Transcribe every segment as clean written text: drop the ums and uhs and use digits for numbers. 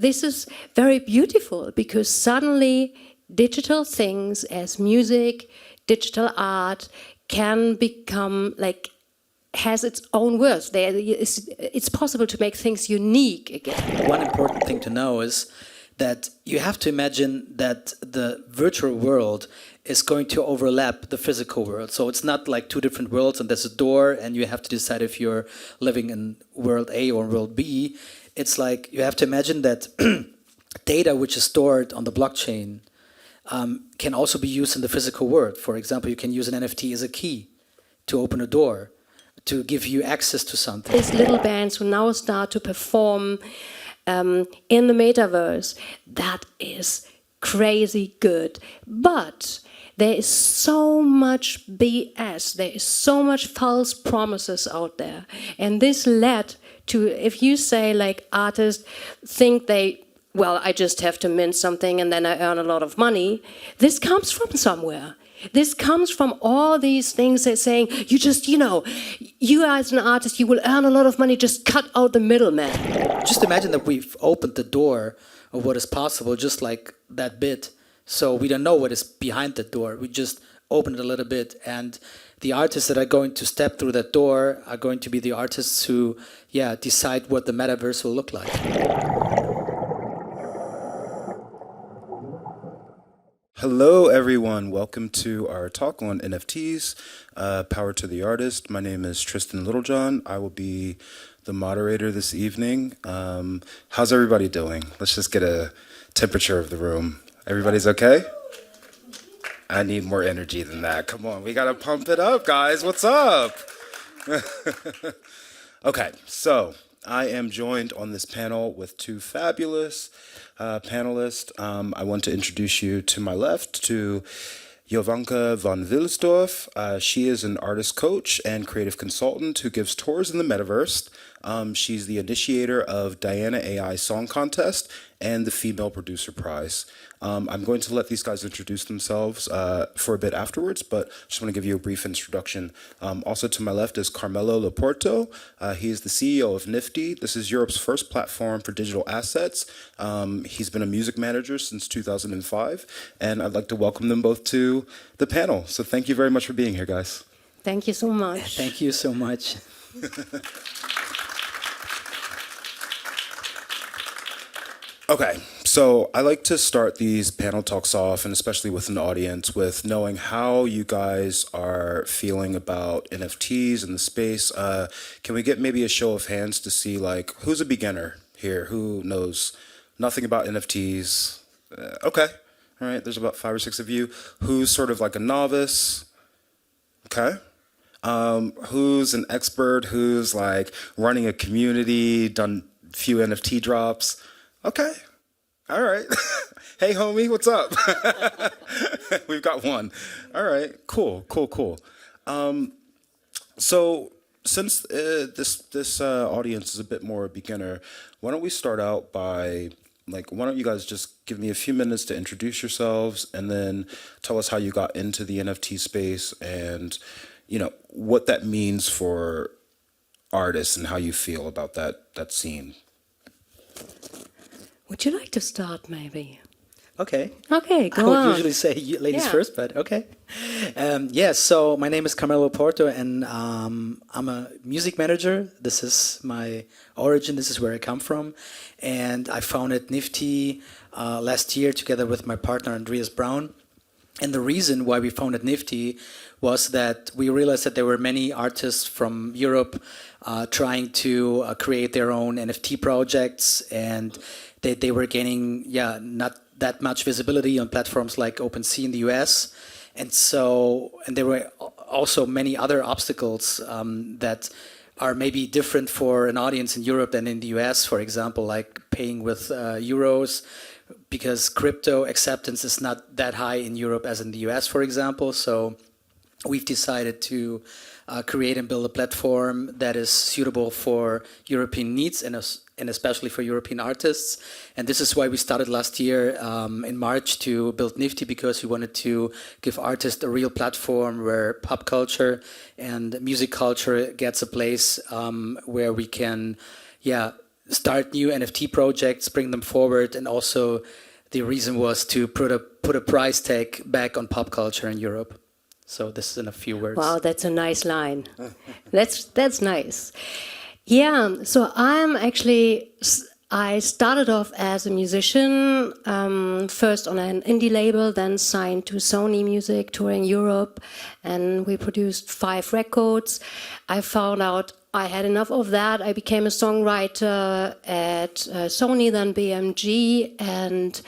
this is very beautiful because suddenly digital things as music, digital art can become like, has its own words. It's possible to make things unique again. One important thing to know is that you have to imagine that the virtual world is going to overlap the physical world. So it's not like two different worlds and there's a door and you have to decide if you're living in world A or world B. It's like you have to imagine that data which is stored on the blockchain can also be used in the physical world. For example, you can use an NFT as a key to open a door, to give you access to something. These little bands who now start to perform in the metaverse, that is crazy good. But there is so much BS, there is so much false promises out there. And this led to, if you say like artists think well, I just have to mint something and then I earn a lot of money, this comes from somewhere. This comes from all these things that saying, you just, you as an artist, you will earn a lot of money, just cut out the middleman. Just imagine that we've opened the door of what is possible, just like that bit. So we don't know what is behind the door. We just open it a little bit. And the artists that are going to step through that door are going to be the artists who, decide what the metaverse will look like. Hello, everyone. Welcome to our talk on NFTs, Power to the Artist. My name is Tristan Littlejohn. I will be the moderator this evening. How's everybody doing? Let's just get a temperature of the room. Everybody's okay? I need more energy than that. Come on, we gotta pump it up, guys. What's up? Okay, so I am joined on this panel with two fabulous panelists. I want to introduce you to my left to Jovanka von Wilsdorf. She is an artist coach and creative consultant who gives tours in the metaverse. She's the initiator of Diana AI Song Contest and the Female Producer Prize. I'm going to let these guys introduce themselves for a bit afterwards, but just want to give you a brief introduction. Also to my left is Carmelo Lo Porto. He is the CEO of Niftee. This is Europe's first platform for digital assets. He's been a music manager since 2005, and I'd like to welcome them both to the panel. So thank you very much for being here, guys. Thank you so much. Thank you so much. Okay, so I like to start these panel talks off, and especially with an audience, with knowing how you guys are feeling about NFTs in the space. Can we get maybe a show of hands to see, like, who's a beginner here? Who knows nothing about NFTs? Okay, all right, there's about 5 or 6 of you. Who's sort of like a novice? Okay. Who's an expert? Who's like running a community, done a few NFT drops? Okay. All right. Hey, homie, what's up? We've got one. All right. Cool. So since this audience is a bit more beginner, why don't we start out by, why don't you guys just give me a few minutes to introduce yourselves and then tell us how you got into the NFT space and, what that means for artists and how you feel about that scene. Would you like to start, maybe? Okay. Okay, go on. I would usually say ladies first, but okay. So my name is Carmelo Lo Porto, and I'm a music manager. This is my origin. This is where I come from. And I founded Niftee last year together with my partner, Andreas Braun. And the reason why we founded Niftee was that we realized that there were many artists from Europe trying to create their own NFT projects, and they were gaining, not that much visibility on platforms like OpenSea in the US. And there were also many other obstacles that are maybe different for an audience in Europe than in the US, for example, like paying with euros, because crypto acceptance is not that high in Europe as in the US, for example. So we've decided to create and build a platform that is suitable for European needs and especially for European artists. And this is why we started last year in March to build Niftee, because we wanted to give artists a real platform where pop culture and music culture gets a place where we can start new NFT projects, bring them forward, and also the reason was to put a price tag back on pop culture in Europe. So this is in a few words. Wow, that's a nice line. That's nice. Yeah, so I started off as a musician, first on an indie label, then signed to Sony Music, touring Europe, and we produced 5 records. I found out I had enough of that. I became a songwriter at Sony, then BMG, and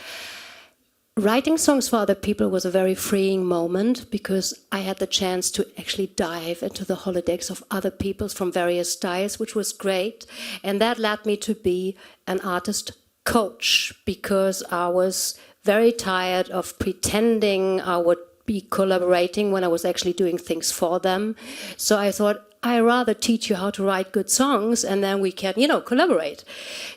writing songs for other people was a very freeing moment because I had the chance to actually dive into the holodeck of other people from various styles, which was great. And that led me to be an artist coach because I was very tired of pretending I would be collaborating when I was actually doing things for them. So I thought, I rather teach you how to write good songs and then we can, collaborate.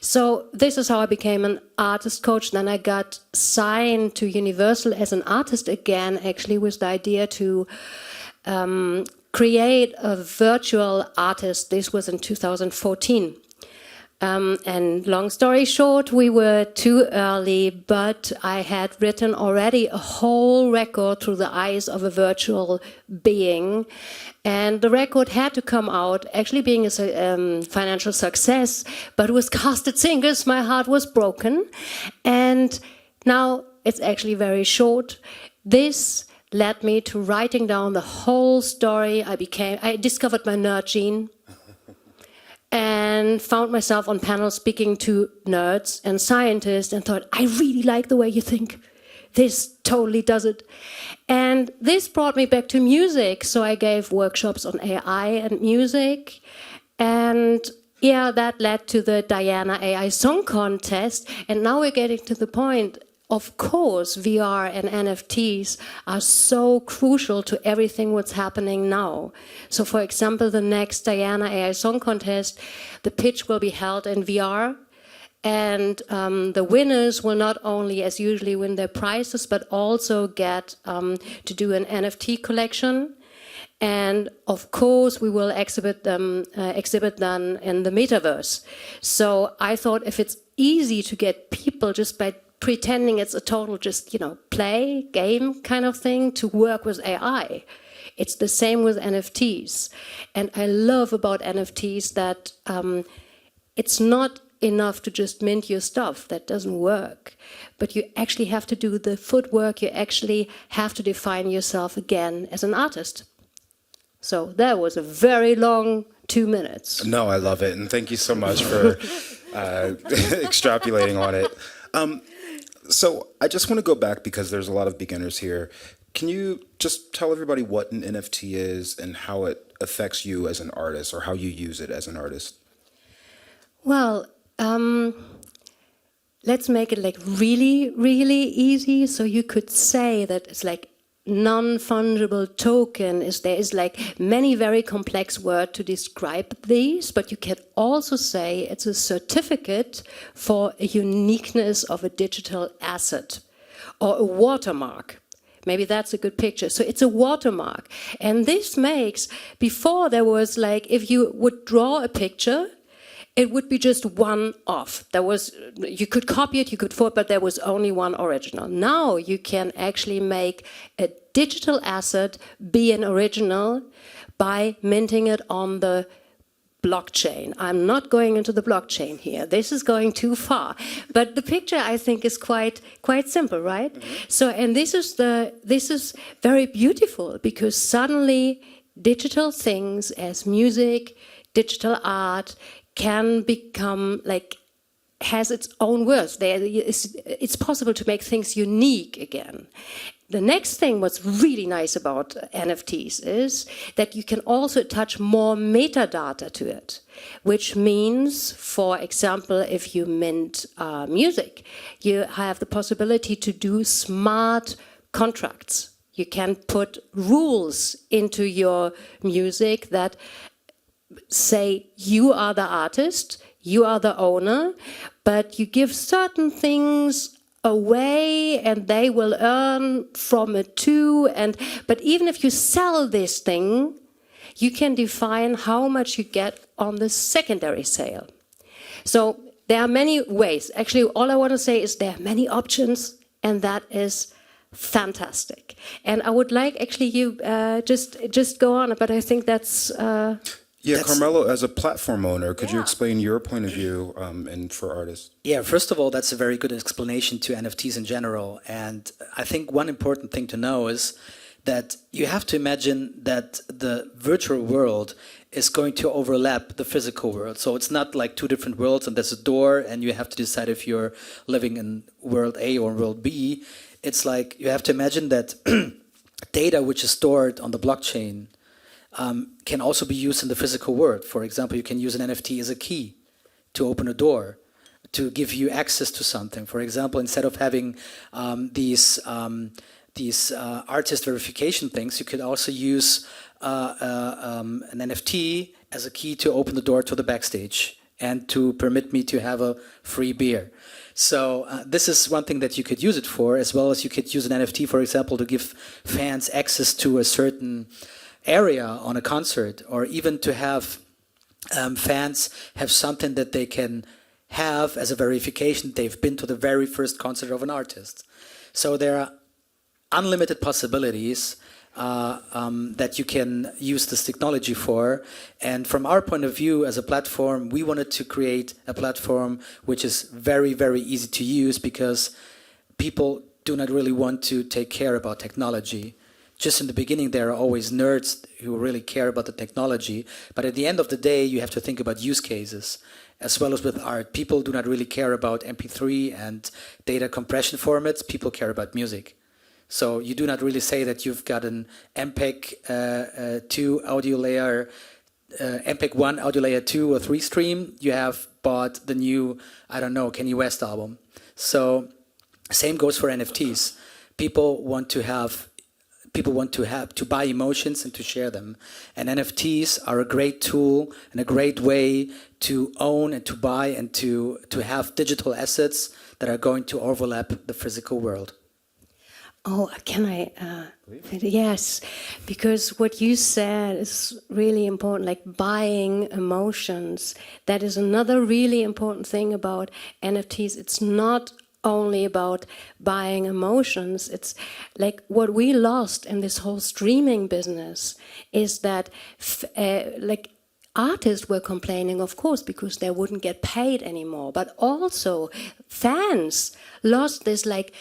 So this is how I became an artist coach. Then I got signed to Universal as an artist again, actually with the idea to create a virtual artist. This was in 2014. And long story short, we were too early, but I had written already a whole record through the eyes of a virtual being. And the record had to come out, actually being a financial success, but with casted singers, my heart was broken. And now it's actually very short. This led me to writing down the whole story. I discovered my nerd gene. And found myself on panels speaking to nerds and scientists and thought, I really like the way you think. This totally does it. And this brought me back to music. So I gave workshops on AI and music. And yeah, that led to the Diana AI Song Contest. And now we're getting to the point. Of course, VR and NFTs are so crucial to everything what's happening now. So, for example, the next Diana AI Song Contest, the pitch will be held in VR. And the winners will not only, as usually, win their prizes, but also get to do an NFT collection. And of course, we will exhibit them in the metaverse. So I thought if it's easy to get people just by pretending it's a total play, game kind of thing to work with AI. It's the same with NFTs. And I love about NFTs that it's not enough to just mint your stuff. That doesn't work. But you actually have to do the footwork. You actually have to define yourself again as an artist. So that was a very long 2 minutes. No, I love it. And thank you so much for extrapolating on it. So I just want to go back because there's a lot of beginners here. Can you just tell everybody what an NFT is and how it affects you as an artist or how you use it as an artist? Well, let's make it really, really easy. So you could say that it's like non-fungible token. There is many very complex words to describe these, but you can also say it's a certificate for a uniqueness of a digital asset or a watermark. Maybe that's a good picture. So it's a watermark. And this makes, before there was if you would draw a picture, it would be just one off. You could copy it, you could forward, but there was only one original. Now you can actually make a digital asset be an original by minting it on the blockchain. I'm not going into the blockchain here. This is going too far. But the picture, I think, is quite simple, right? Mm-hmm. So, and this is very beautiful because suddenly digital things as music, digital art, can become has its own worth. It's possible to make things unique again. The next thing what's really nice about NFTs is that you can also attach more metadata to it, which means, for example, if you mint music, you have the possibility to do smart contracts. You can put rules into your music that say you are the artist, you are the owner, but you give certain things away and they will earn from it too. But even if you sell this thing, you can define how much you get on the secondary sale. So there are many ways. Actually, all I want to say is there are many options, and that is fantastic. And I would like actually you just go on, but I think that's. Carmelo, as a platform owner, could you explain your point of view and for artists? Yeah, first of all, that's a very good explanation to NFTs in general. And I think one important thing to know is that you have to imagine that the virtual world is going to overlap the physical world. So it's not like two different worlds and there's a door and you have to decide if you're living in world A or world B. It's like you have to imagine that data which is stored on the blockchain can also be used in the physical world. For example, you can use an NFT as a key to open a door, to give you access to something. For example, instead of having these artist verification things, you could also use an NFT as a key to open the door to the backstage and to permit me to have a free beer. So this is one thing that you could use it for, as well as you could use an NFT, for example, to give fans access to a certain area on a concert, or even to have fans have something that they can have as a verification they've been to the very first concert of an artist. So there are unlimited possibilities that you can use this technology for. And from our point of view as a platform, we wanted to create a platform which is very, very easy to use, because people do not really want to take care about technology. Just in the beginning, there are always nerds who really care about the technology. But at the end of the day, you have to think about use cases, as well as with art. People do not really care about MP3 and data compression formats. People care about music. So you do not really say that you've got an MPEG 2 audio layer, MPEG 1 audio layer 2 or 3 stream. You have bought the new, I don't know, Kanye West album. So same goes for NFTs. People want to buy emotions and to share them. And NFTs are a great tool and a great way to own and to buy and to have digital assets that are going to overlap the physical world. Oh, can I? Yes, because what you said is really important, like buying emotions. That is another really important thing about NFTs. It's not only about buying emotions. It's like what we lost in this whole streaming business is that like artists were complaining, of course, because they wouldn't get paid anymore, but also fans lost this like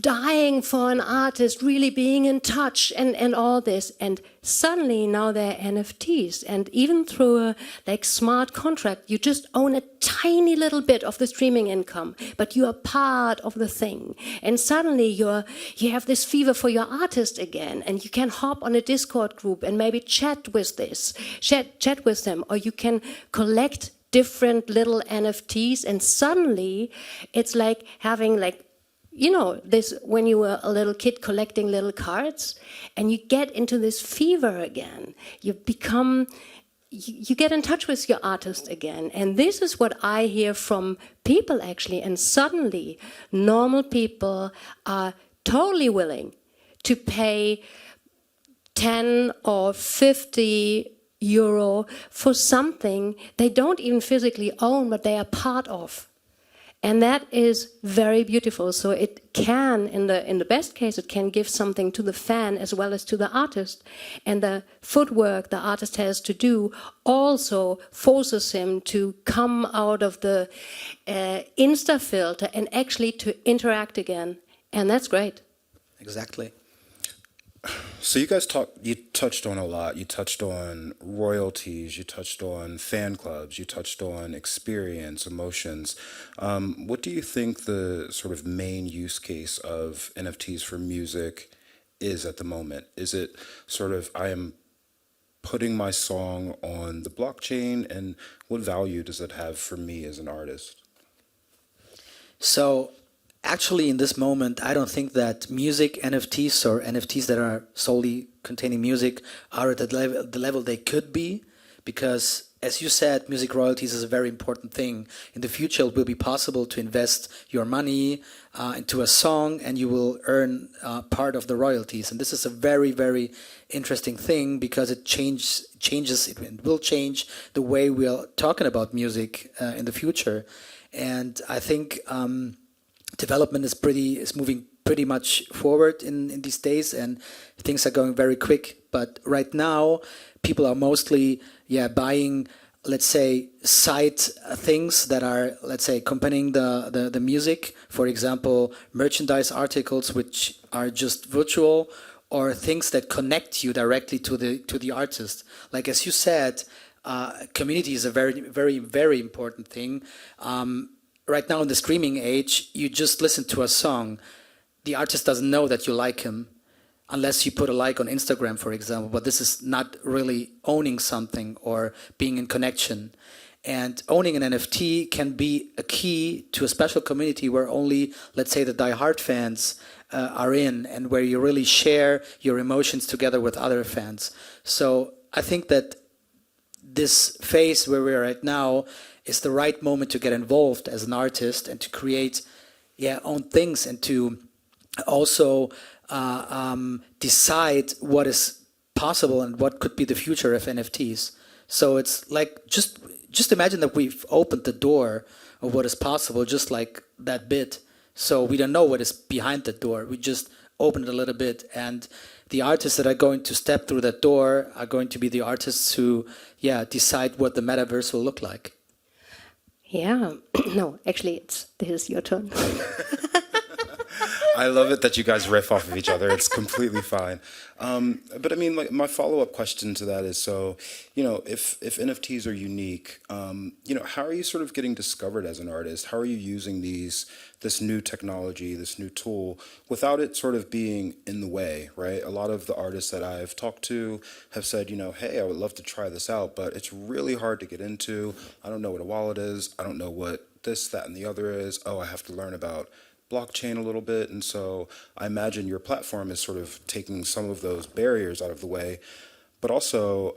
dying for an artist, really being in touch and all this. And suddenly now they're NFTs. And even through a like smart contract, you just own a tiny little bit of the streaming income, but you are part of the thing. And suddenly you have this fever for your artist again, and you can hop on a Discord group and maybe chat with them, or you can collect different little NFTs, and suddenly it's like having like, you know, this when you were a little kid collecting little cards, and you get into this fever again. You get in touch with your artist again. And this is what I hear from people actually. And suddenly normal people are totally willing to pay 10 or 50 euro for something they don't even physically own, but they are part of. And that is very beautiful. So it can, in the best case, it can give something to the fan as well as to the artist. And the footwork the artist has to do also forces him to come out of the Insta filter and actually to interact again. And that's great. Exactly. So you touched on a lot. You touched on royalties, you touched on fan clubs, you touched on experience, emotions. What do you think the sort of main use case of NFTs for music is at the moment? Is it sort of, I am putting my song on the blockchain, and what value does it have for me as an artist? So actually, in this moment, I don't think that music NFTs or NFTs that are solely containing music are at the level they could be, because as you said, music royalties is a very important thing. In the future, it will be possible to invest your money into a song, and you will earn part of the royalties. And this is a very, very interesting thing, because it will change the way we are talking about music in the future. And I think development is moving pretty much forward in these days, and things are going very quick. But right now, people are mostly buying, let's say, side things that are, let's say, accompanying the music. For example, merchandise articles which are just virtual, or things that connect you directly to the artist. Like, as you said, community is a very, very, very important thing. Right now in the streaming age, you just listen to a song. The artist doesn't know that you like him, unless you put a like on Instagram, for example. But this is not really owning something or being in connection. And owning an NFT can be a key to a special community where only, let's say, the diehard fans are in, and where you really share your emotions together with other fans. So I think that this phase where we are right now is the right moment to get involved as an artist and to create own things, and to also decide what is possible and what could be the future of NFTs. So it's like, just imagine that we've opened the door of what is possible, just like that bit. So we don't know what is behind the door. We just opened it a little bit, and the artists that are going to step through that door are going to be the artists who decide what the metaverse will look like. Yeah, no, actually, this is your turn. I love it that you guys riff off of each other. It's completely fine. But I mean, like, my follow-up question to that is, so, if NFTs are unique, how are you sort of getting discovered as an artist? How are you using this new technology, this new tool, without it sort of being in the way, right? A lot of the artists that I've talked to have said, hey, I would love to try this out, but it's really hard to get into. I don't know what a wallet is. I don't know what this, that, and the other is. Oh, I have to learn about blockchain a little bit. And so I imagine your platform is sort of taking some of those barriers out of the way. But also,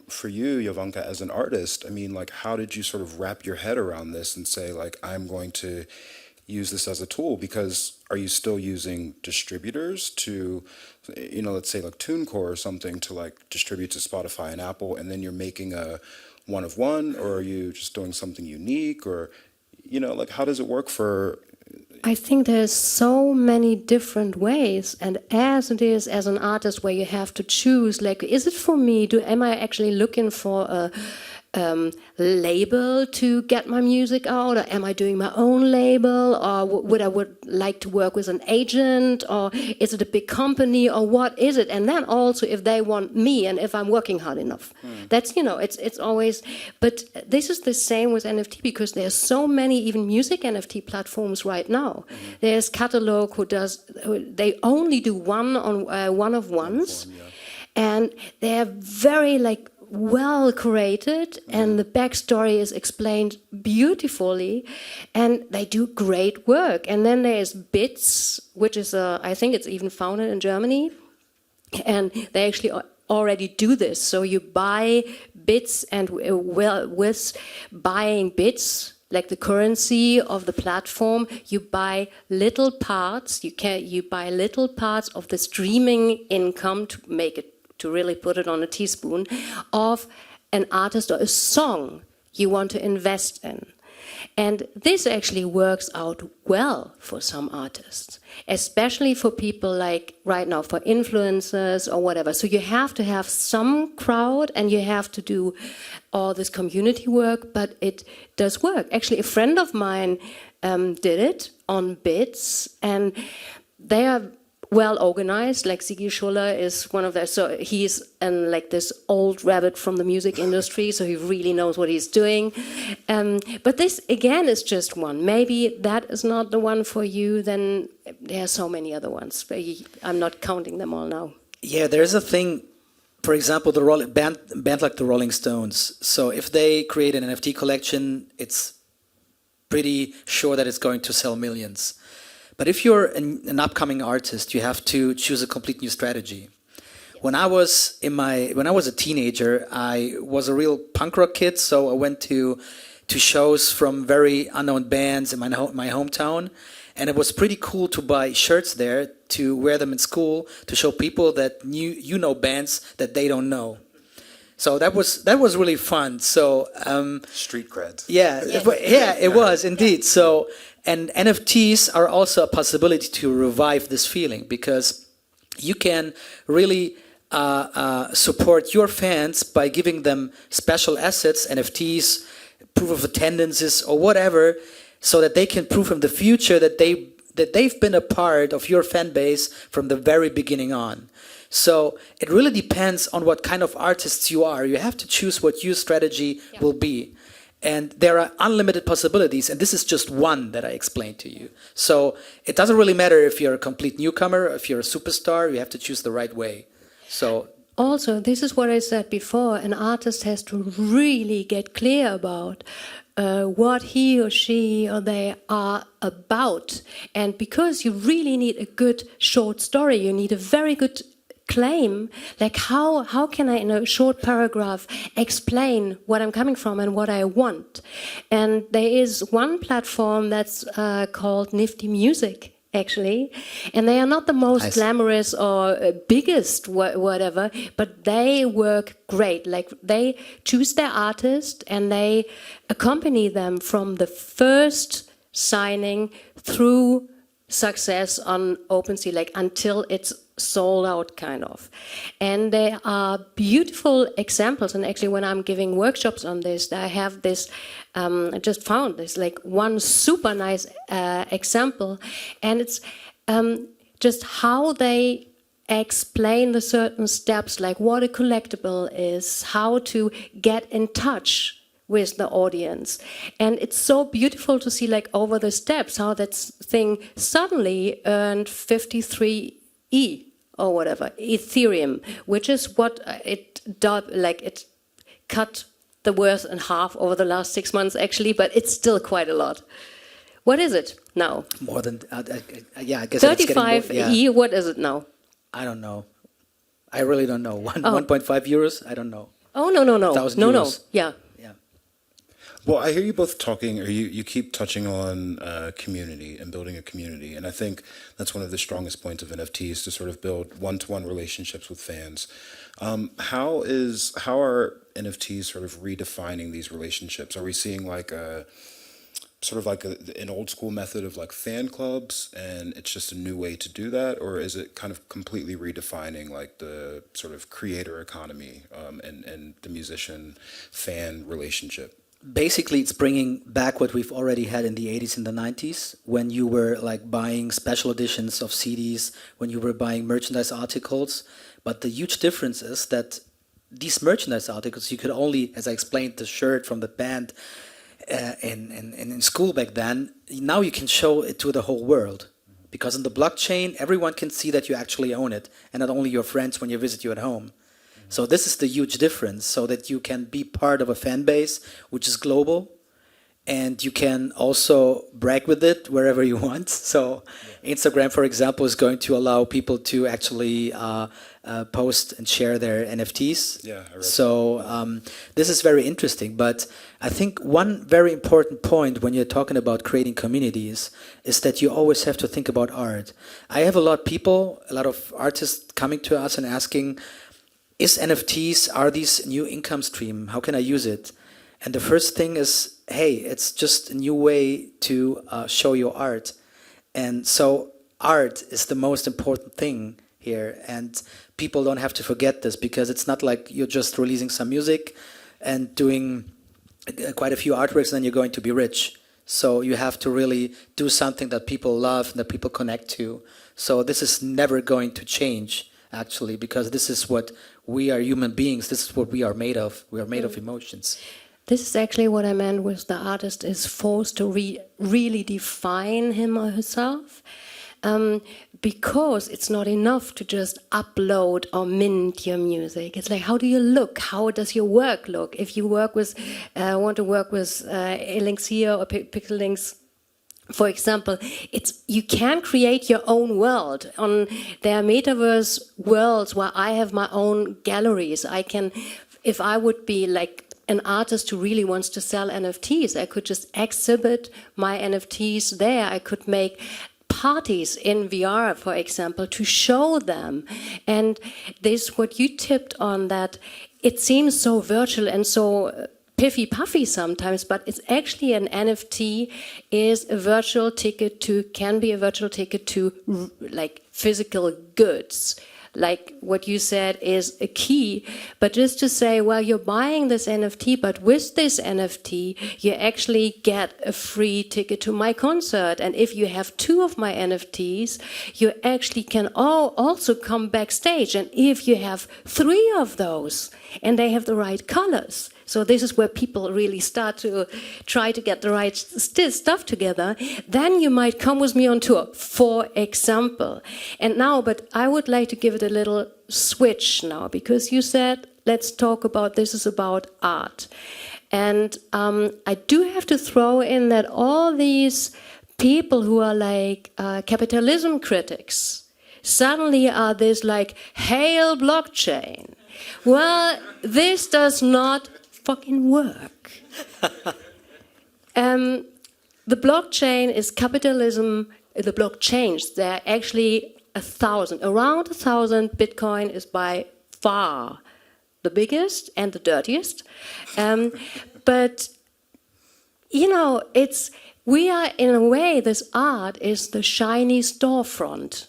for you, Jovanka, as an artist, I mean, like, how did you sort of wrap your head around this and say, like, I'm going to use this as a tool? Because are you still using distributors to, let's say like TuneCore or something, to like distribute to Spotify and Apple, and then you're making a one of one, or are you just doing something unique? Or, like, how does it work for... I think there's so many different ways, and as it is as an artist, where you have to choose, like, is it for me? Am I actually looking for a label to get my music out, or am I doing my own label, or would like to work with an agent, or is it a big company, or what is it? And then also if they want me and if I'm working hard enough. That's, it's always, but this is the same with NFT, because there's so many even music NFT platforms right now. There's Catalog they only do one of ones, and they're very like well curated, and the backstory is explained beautifully, and they do great work. And then there's Bits, which is I think it's even founded in Germany, and they actually already do this. So you buy bits, and with buying bits, like the currency of the platform, you buy little parts. You buy little parts of the streaming income to really put it on a teaspoon, of an artist or a song you want to invest in. And this actually works out well for some artists, especially for people like right now, for influencers or whatever. So you have to have some crowd, and you have to do all this community work, but it does work. Actually, a friend of mine did it on Bits, and they are well organized. Like Sigi Schuller is one of their, so he's like this old rabbit from the music industry, so he really knows what he's doing. But this again is just one. Maybe that is not the one for you, then there are so many other ones. I'm not counting them all now. Yeah, there's a thing, for example, band like the Rolling Stones. So if they create an NFT collection, it's pretty sure that it's going to sell millions. But if you're an upcoming artist, you have to choose a complete new strategy. When I was a teenager, I was a real punk rock kid, so I went to shows from very unknown bands in my hometown, and it was pretty cool to buy shirts there to wear them in school to show people that know bands that they don't know. So that was really fun. So street cred. Yeah, it was indeed. So, and NFTs are also a possibility to revive this feeling, because you can really support your fans by giving them special assets, NFTs, proof of attendances or whatever, so that they can prove in the future that they've been a part of your fan base from the very beginning on. So it really depends on what kind of artists you are. You have to choose what your strategy will be. And there are unlimited possibilities, and this is just one that I explained to you. So it doesn't really matter if you're a complete newcomer, if you're a superstar, you have to choose the right way. So also, this is what I said before, an artist has to really get clear about what he or she or they are about. And because you really need a good short story, you need a very good claim, like how can I in a short paragraph explain what I'm coming from and what I want. And there is one platform that's called Niftee Music, actually, and they are not the most glamorous or biggest whatever, but they work great. Like, they choose their artist and they accompany them from the first signing through success on OpenSea, like until it's sold out, kind of. And there are beautiful examples, and actually when I'm giving workshops on this, I have this, I just found this, like one super nice example, and it's just how they explain the certain steps, like what a collectible is, how to get in touch with the audience. And it's so beautiful to see, like, over the steps, how that thing suddenly earned 53 or whatever, Ethereum, which is what it did, like it cut the worth in half over the last 6 months, actually, but it's still quite a lot. What is it now? More than, I guess 35 E, what is it now? I don't know. I really don't know. 1.5 euros? I don't know. Oh, no. 1,000 euros. Yeah. Well, I hear you both talking, or you keep touching on community and building a community. And I think that's one of the strongest points of NFTs, to sort of build one-to-one relationships with fans. How are NFTs sort of redefining these relationships? Are we seeing like an old school method of like fan clubs, and it's just a new way to do that? Or is it kind of completely redefining like the sort of creator economy and the musician fan relationship? Basically, it's bringing back what we've already had in the 80s and the 90s, when you were like buying special editions of CDs, when you were buying merchandise articles. But the huge difference is that these merchandise articles, you could only, as I explained, the shirt from the band in school back then, now you can show it to the whole world. Because in the blockchain, everyone can see that you actually own it, and not only your friends when you visit you at home. So this is the huge difference, so that you can be part of a fan base which is global, and you can also brag with it wherever you want. So Instagram, for example, is going to allow people to actually post and share their NFTs. Yeah, I read so this is very interesting. But I think one very important point when you're talking about creating communities is that you always have to think about art. I have a lot of artists coming to us and asking, is NFTs, are these new income stream? How can I use it? And the first thing is, hey, it's just a new way to show your art. And so art is the most important thing here. And people don't have to forget this, because it's not like you're just releasing some music and doing quite a few artworks and then you're going to be rich. So you have to really do something that people love and that people connect to. So this is never going to change, actually, because this is what we are, human beings. This is what we are made of. We are made of emotions. This is actually what I meant with the artist is forced to really define him or herself, because it's not enough to just upload or mint your music. It's like, how do you look? How does your work look? If you work with, want to work with Elixir or Pixel Links, For example, you can create your own world. There are metaverse worlds where I have my own galleries. If I would be like an artist who really wants to sell NFTs, I could just exhibit my NFTs there. I could make parties in VR, for example, to show them. And this, what you tipped on, that it seems so virtual and so piffy puffy sometimes, but it's actually an NFT can be a virtual ticket to like physical goods. Like what you said is a key, but just to say, well, you're buying this NFT, but with this NFT, you actually get a free ticket to my concert. And if you have 2 of my NFTs, you actually can also come backstage. And if you have 3 of those, and they have the right colors, so this is where people really start to try to get the right stuff together. Then you might come with me on tour, for example. And now, but I would like to give it a little switch now, because you said, let's talk about, this is about art. And I do have to throw in that all these people who are like capitalism critics suddenly are this like, hail blockchain. Well, this does not fucking work. The blockchain is capitalism. The blockchains, there are actually around 1,000. Bitcoin is by far the biggest and the dirtiest. But you know, we are in a way, this art is the shiny storefront,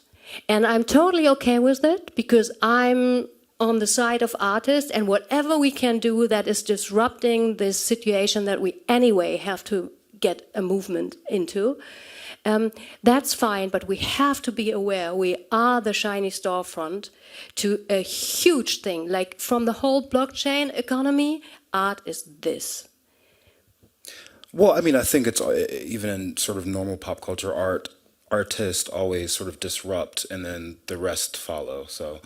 and I'm totally okay with it, because I'm on the side of artists, and whatever we can do that is disrupting this situation that we anyway have to get a movement into, that's fine, but we have to be aware we are the shiny storefront to a huge thing. Like from the whole blockchain economy, art is this. Well, I mean, I think it's even in sort of normal pop culture artists always sort of disrupt and then the rest follow. So,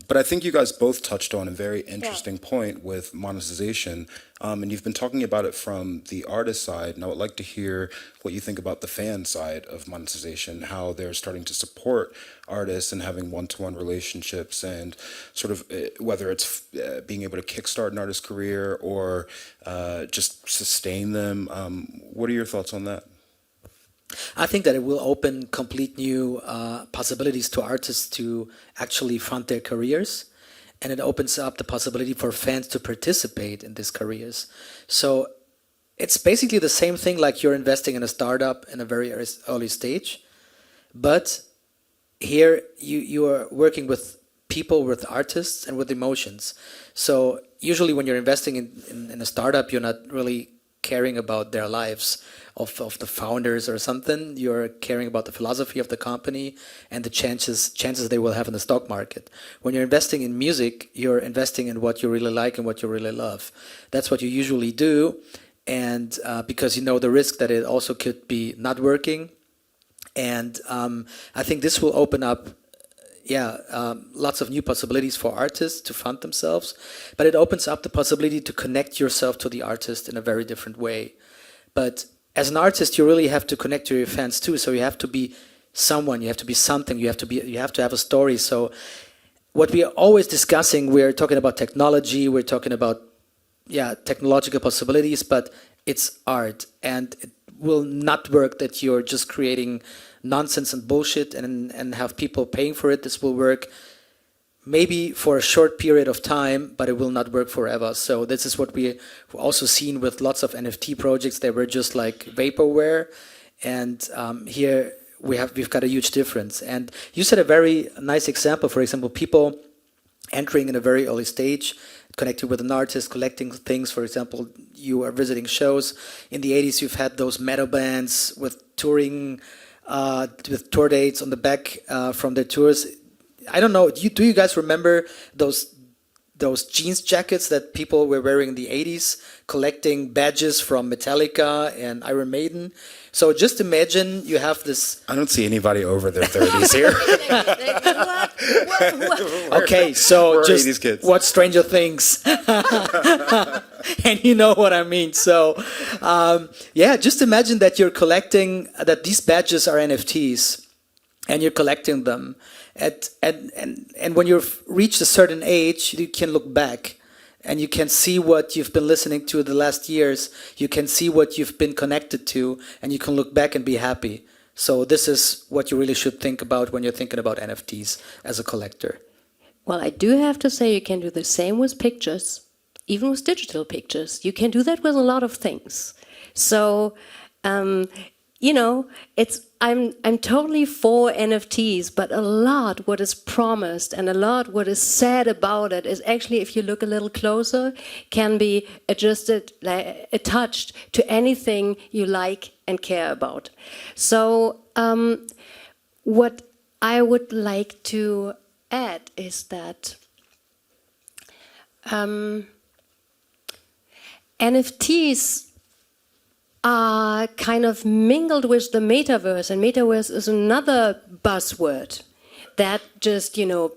but I think you guys both touched on a very interesting point with monetization, and you've been talking about it from the artist side, and I would like to hear what you think about the fan side of monetization, how they're starting to support artists and having one-to-one relationships, and sort of whether it's being able to kickstart an artist's career or just sustain them. What are your thoughts on that? I think that it will open complete new possibilities to artists to actually fund their careers, and it opens up the possibility for fans to participate in these careers. So it's basically the same thing like you're investing in a startup in a very early stage, but here you are working with people, with artists, and with emotions. So usually when you're investing in a startup, you're not really caring about their lives of the founders or something. You're caring about the philosophy of the company and the chances they will have in the stock market. When you're investing in music, you're investing in what you really like and what you really love. That's what you usually do, and because you know the risk that it also could be not working. And I think this will open up lots of new possibilities for artists to fund themselves, but it opens up the possibility to connect yourself to the artist in a very different way. But as an artist, you really have to connect to your fans too. So you have to be someone, you have to be something, you have to have a story. So what we are always discussing, we're talking about technology, we're talking about technological possibilities, but it's art, and it will not work that you're just creating nonsense and bullshit and have people paying for it. This will work maybe for a short period of time, but it will not work forever. So this is what we've also seen with lots of NFT projects. They were just like vaporware, and here we've got a huge difference. And you said a very nice example. For example, people entering in a very early stage, connecting with an artist, collecting things. For example, you are visiting shows. In the 80s, you've had those metal bands with touring, with tour dates on the back from their tours. I don't know. Do you guys remember those jeans jackets that people were wearing in the 80s, collecting badges from Metallica and Iron Maiden? So just imagine you have this. I don't see anybody over their 30s here. Okay, so We're just 80s kids. watch Stranger Things. and you know what I mean. So, yeah, just imagine that you're collecting, that these badges are NFTs, and you're collecting them. And when you've reached a certain age, you can look back and you can see what you've been listening to the last years. You can see what you've been connected to, and you can look back and be happy. So this is what you really should think about when you're thinking about NFTs as a collector. Well, I do have to say you can do the same with pictures, even with digital pictures. You can do that with a lot of things. So, you know, I'm totally for NFTs, but a lot what is promised and a lot what is said about it is actually, if you look a little closer, can be adjusted, attached to anything you like and care about. So what I would like to add is that NFTs are kind of mingled with the metaverse, and metaverse is another buzzword that just, you know,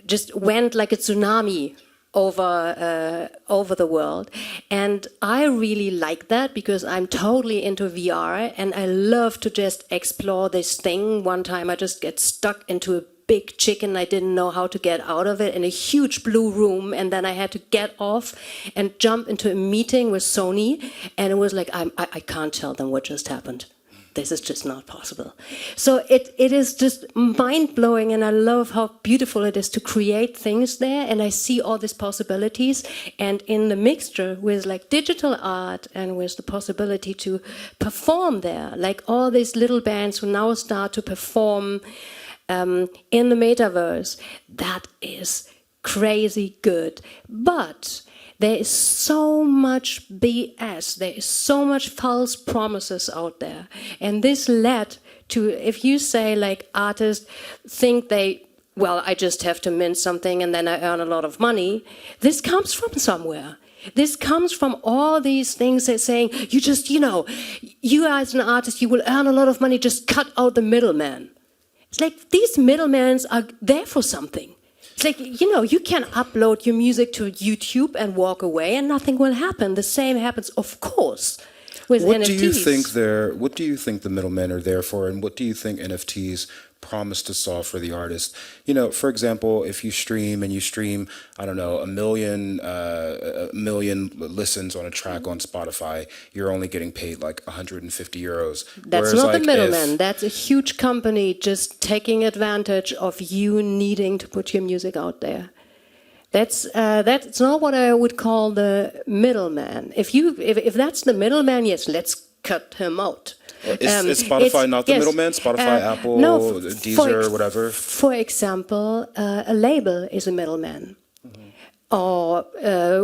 just went like a tsunami over the world. And I really like that because I'm totally into VR and I love to just explore this thing. One time I just get stuck into a big chicken. I didn't know how to get out of it in a huge blue room, and then I had to get off and jump into a meeting with Sony, and it was like I can't tell them what just happened. This is just not possible. So it is just mind-blowing, and I love how beautiful it is to create things there, and I see all these possibilities, and in the mixture with like digital art and with the possibility to perform there, like all these little bands who now start to perform in the metaverse, that is crazy good. But there is so much BS, there is so much false promises out there. And this led to, if you say like artists think well, I just have to mint something and then I earn a lot of money, this comes from somewhere. This comes from all these things that saying, you just, you know, you as an artist, you will earn a lot of money, just cut out the middleman. It's like these middlemen are there for something. It's like, you know, you can upload your music to YouTube and walk away and nothing will happen. The same happens, of course, with NFTs. What do you think the middlemen are there for, and what do you think NFTs promise to solve for the artist? You know, for example, if you stream, I don't know, a million listens on a track on Spotify, you're only getting paid like 150 euros. That's not the middleman. That's a huge company just taking advantage of you needing to put your music out there. That's not what I would call the middleman. If that's the middleman, yes, let's cut him out. Is Spotify not the middleman? Spotify, Apple, no, Deezer, whatever? For example, a label is a middleman. Or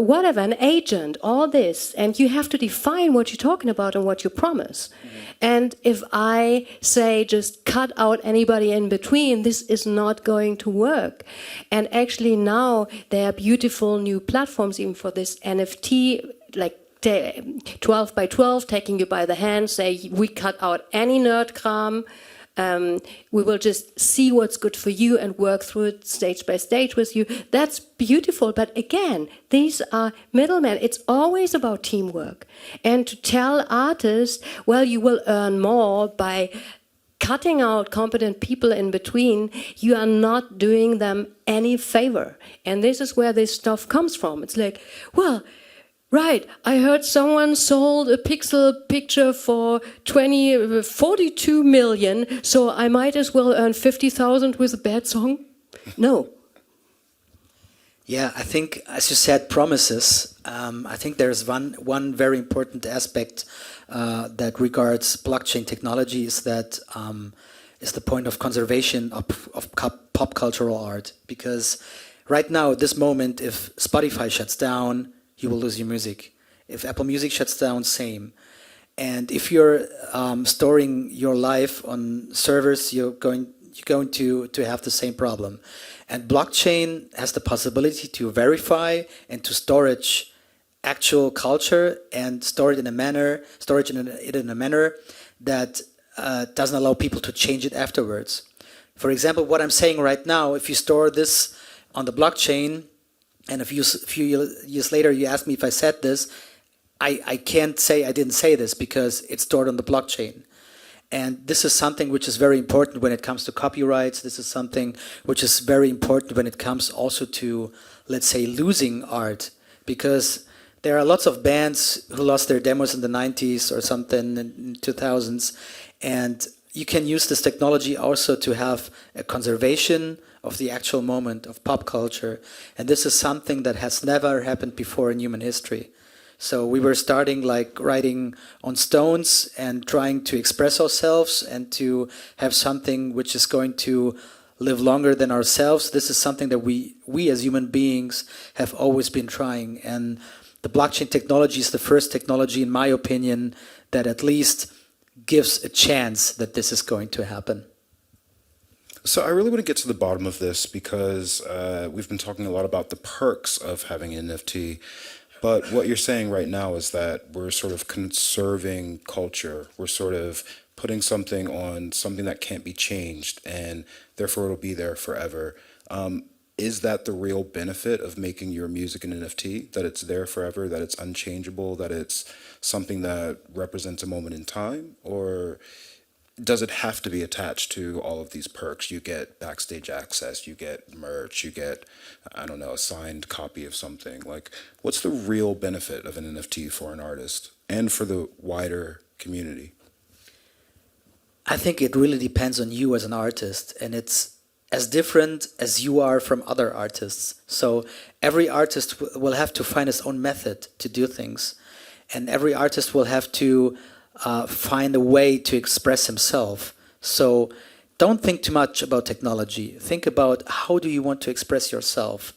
whatever, an agent, all this. And you have to define what you're talking about and what you promise. And if I say just cut out anybody in between, this is not going to work. And actually now there are beautiful new platforms even for this NFT, like 12 by 12, taking you by the hand, say we cut out any nerd kram. We will just see what's good for you and work through it stage by stage with you. That's beautiful. But again, these are middlemen. It's always about teamwork. And to tell artists, well, you will earn more by cutting out competent people in between, you are not doing them any favor. And this is where this stuff comes from. It's like, well, right, I heard someone sold a pixel picture for 42 million, so I might as well earn 50,000 with a bad song? No. Yeah, I think, as you said, promises. I think there's one very important aspect that regards blockchain technology is that is the point of conservation of pop cultural art. Because right now, at this moment, if Spotify shuts down, you will lose your music. If Apple Music shuts down, same. And if you're storing your life on servers, you're going to have the same problem. And blockchain has the possibility to verify and to storage actual culture and store it in a manner that doesn't allow people to change it afterwards. For example, what I'm saying right now, if you store this on the blockchain, and a few years later you ask me if I said this, I can't say I didn't say this because it's stored on the blockchain. And this is something which is very important when it comes to copyrights. This is something which is very important when it comes also to, let's say, losing art. Because there are lots of bands who lost their demos in the 90s or something in 2000s. And you can use this technology also to have a conservation of the actual moment of pop culture. And this is something that has never happened before in human history. So we were starting like writing on stones and trying to express ourselves and to have something which is going to live longer than ourselves. This is something that we as human beings have always been trying. And the blockchain technology is the first technology, in my opinion, that at least gives a chance that this is going to happen. So I really want to get to the bottom of this because we've been talking a lot about the perks of having an NFT. But what you're saying right now is that we're sort of conserving culture. We're sort of putting something on something that can't be changed, and therefore it'll be there forever. Is that the real benefit of making your music an NFT? That it's there forever, that it's unchangeable, that it's something that represents a moment in time? Or does it have to be attached to all of these perks? You get backstage access, you get merch, you get, I don't know, a signed copy of something. Like, what's the real benefit of an NFT for an artist and for the wider community? I think it really depends on you as an artist, and it's as different as you are from other artists. So every artist will have to find his own method to do things, and every artist will have to find a way to express himself. So don't think too much about technology. Think about how do you want to express yourself.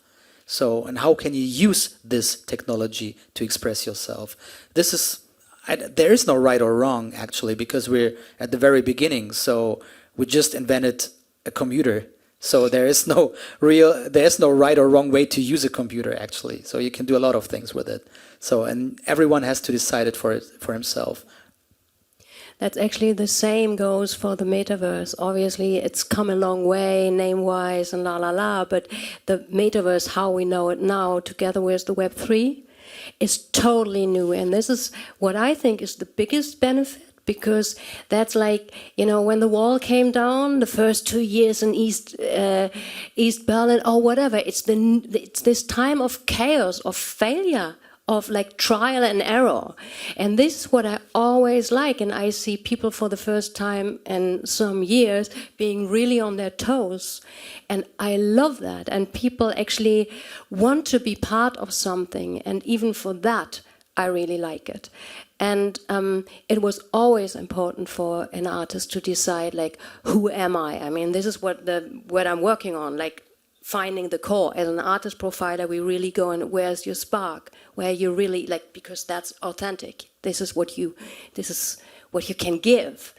So, and how can you use this technology to express yourself? This is, there is no right or wrong actually, because we're at the very beginning. So we just invented a computer. So there is no right or wrong way to use a computer actually. So you can do a lot of things with it. So, and everyone has to decide it for himself. That's actually the same goes for the metaverse. Obviously, it's come a long way name-wise and la, but the metaverse, how we know it now, together with the Web3, is totally new. And this is what I think is the biggest benefit, because that's like, you know, when the wall came down, the first 2 years in East Berlin or whatever, it's this time of chaos, of failure, of like trial and error. And this is what I always like, and I see people for the first time in some years being really on their toes, and I love that. And people actually want to be part of something, and even for that I really like it. And it was always important for an artist to decide, like, who am I? I mean, this is what I'm working on, like finding the core. As an artist profiler, we really go in, where's your spark? Where you really, like, because that's authentic. This is what you can give.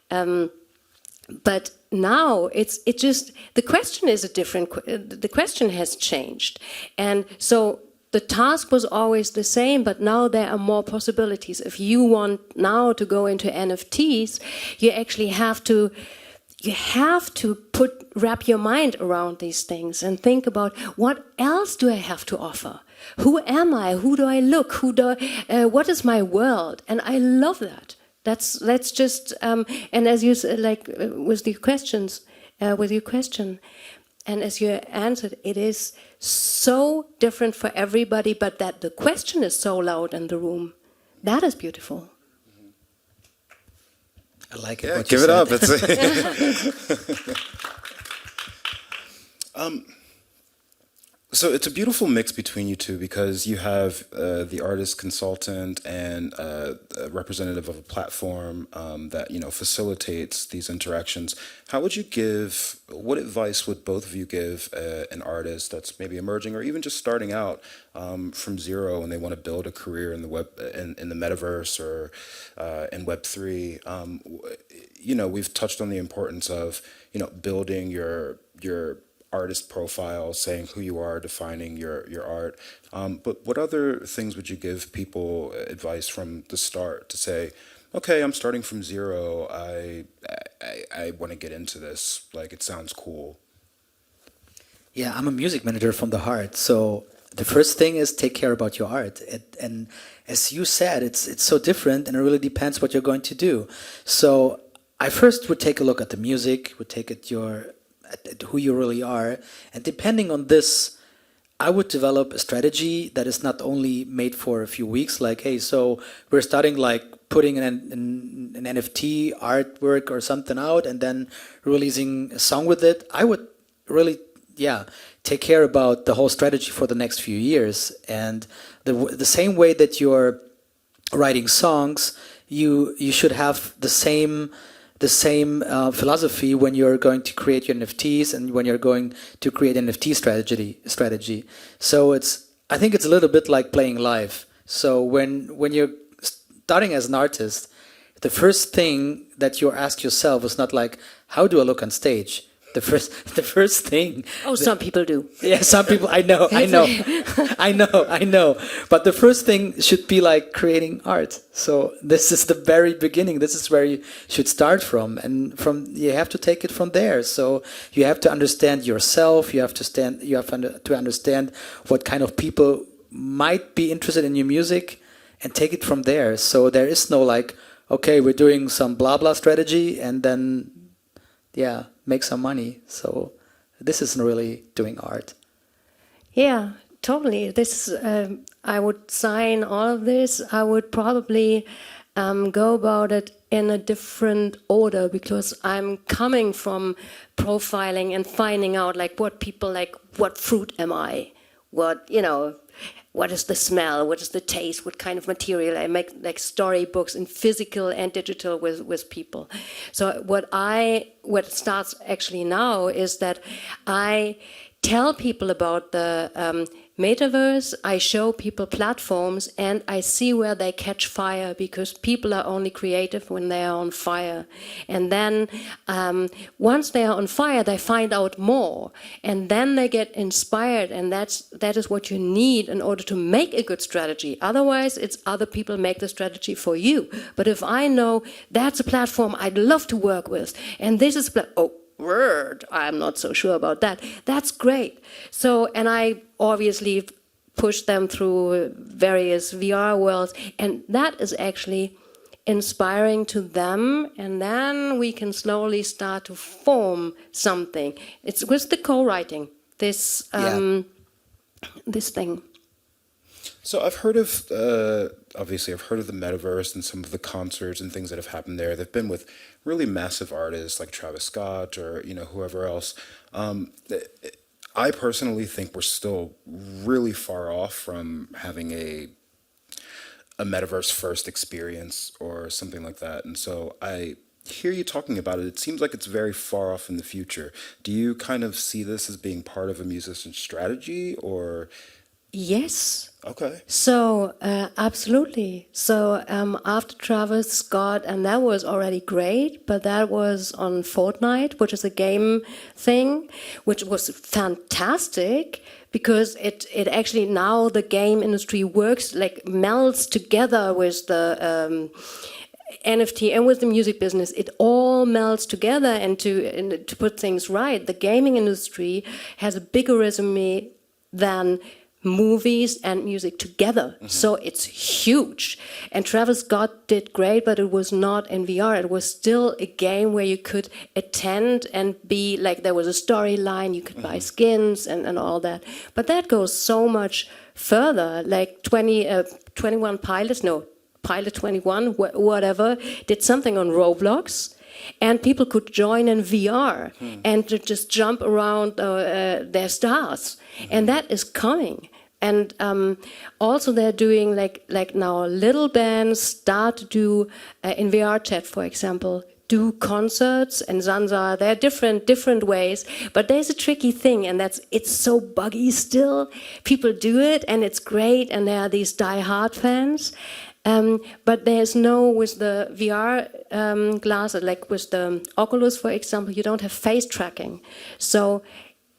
But now it just, the question is the question has changed. And so the task was always the same, but now there are more possibilities. If you want now to go into NFTs, you actually have to wrap your mind around these things and think about, what else do I have to offer? Who am I? Who do I look? What is my world? And I love that. That's just and as you said, like with your question, and as you answered, it is so different for everybody, but that the question is so loud in the room. That is beautiful. I like it. Yeah, give it up. So it's a beautiful mix between you two, because you have the artist consultant and a representative of a platform that, you know, facilitates these interactions. What advice would both of you give an artist that's maybe emerging or even just starting out from zero and they want to build a career in the web, in the metaverse or in Web3? You know, we've touched on the importance of, you know, building your artist profile, saying who you are, defining your art. But what other things would you give people advice from the start to say, okay, I'm starting from zero. I want to get into this. Like, it sounds cool. Yeah, I'm a music manager from the heart. So the first thing is take care about your art. And as you said, it's so different, and it really depends what you're going to do. So I first would take a look at the music, would take at who you really are, and depending on this, I would develop a strategy that is not only made for a few weeks, like, hey, so we're starting like putting an NFT artwork or something out and then releasing a song with it. I would really, take care about the whole strategy for the next few years. And the same way that you're writing songs, you should have the same philosophy when you're going to create your NFTs and when you're going to create NFT strategy. So I think it's a little bit like playing live. So when you're starting as an artist, the first thing that you ask yourself is not like, how do I look on stage? The first thing. Oh, some people do. Yeah, some people. I know. But the first thing should be like creating art. So this is the very beginning. This is where you should start from, and you have to take it from there. So you have to understand yourself. You have to understand what kind of people might be interested in your music, and take it from there. So there is no like, okay, we're doing some blah blah strategy, and then make some money. So this isn't really doing art. Yeah, totally. I would sign all of this. I would probably go about it in a different order, because I'm coming from profiling and finding out like what people like, what fruit am I? What is the smell? What is the taste? What kind of material? I make like storybooks in physical and digital with people. So what starts actually now is that I tell people about the metaverse, I show people platforms, and I see where they catch fire, because people are only creative when they are on fire. And then once they are on fire, they find out more, and then they get inspired, and that is what you need in order to make a good strategy. Otherwise, it's other people make the strategy for you. But if I know that's a platform I'd love to work with, and this is word, I'm not so sure about that. That's great. So, and I obviously push them through various VR worlds, and that is actually inspiring to them, and then we can slowly start to form something. It's with the co-writing, this thing. So I've heard of, obviously I've heard of the metaverse and some of the concerts and things that have happened there. They've been with really massive artists like Travis Scott or, whoever else. I personally think we're still really far off from having a metaverse first experience or something like that. And so I hear you talking about it. It seems like it's very far off in the future. Do you kind of see this as being part of a musician's strategy, or? Yes. Okay. So, absolutely. So, after Travis Scott, and that was already great, but that was on Fortnite, which is a game thing, which was fantastic, because it actually, now the game industry works, like melds together with the NFT and with the music business. It all melds together, and to put things right, the gaming industry has a bigger resume than movies and music together. Mm-hmm. So it's huge. And Travis Scott did great, but it was not in VR. It was still a game where you could attend and be like, there was a storyline, you could buy skins and all that. But that goes so much further. Like 21 Pilots, no, Pilot 21, whatever, did something on Roblox. And people could join in VR and to just jump around their stars. And that is coming. And also they're doing like now little bands start to do in VR chat, for example, do concerts and Zanza. There are different ways, but there's a tricky thing, and it's so buggy still. People do it and it's great, and there are these die-hard fans. But there's no, with the VR glasses, like with the Oculus, for example, you don't have face tracking. So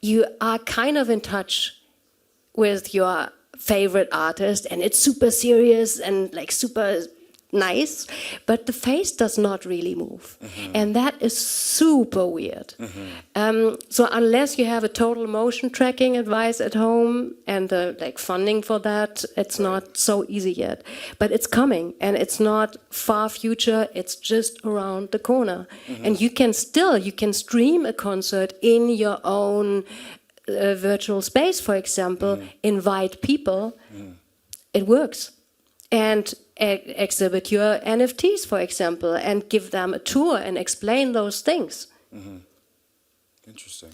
you are kind of in touch with your favorite artist, and it's super serious and like super nice, but the face does not really move. And that is super weird. So unless you have a total motion tracking advice at home and like funding for that, it's not so easy yet. But it's coming, and it's not far future, it's just around the corner. And you can stream a concert in your own virtual space, for example, invite people. It works. And exhibit your NFTs, for example, and give them a tour and explain those things. Interesting.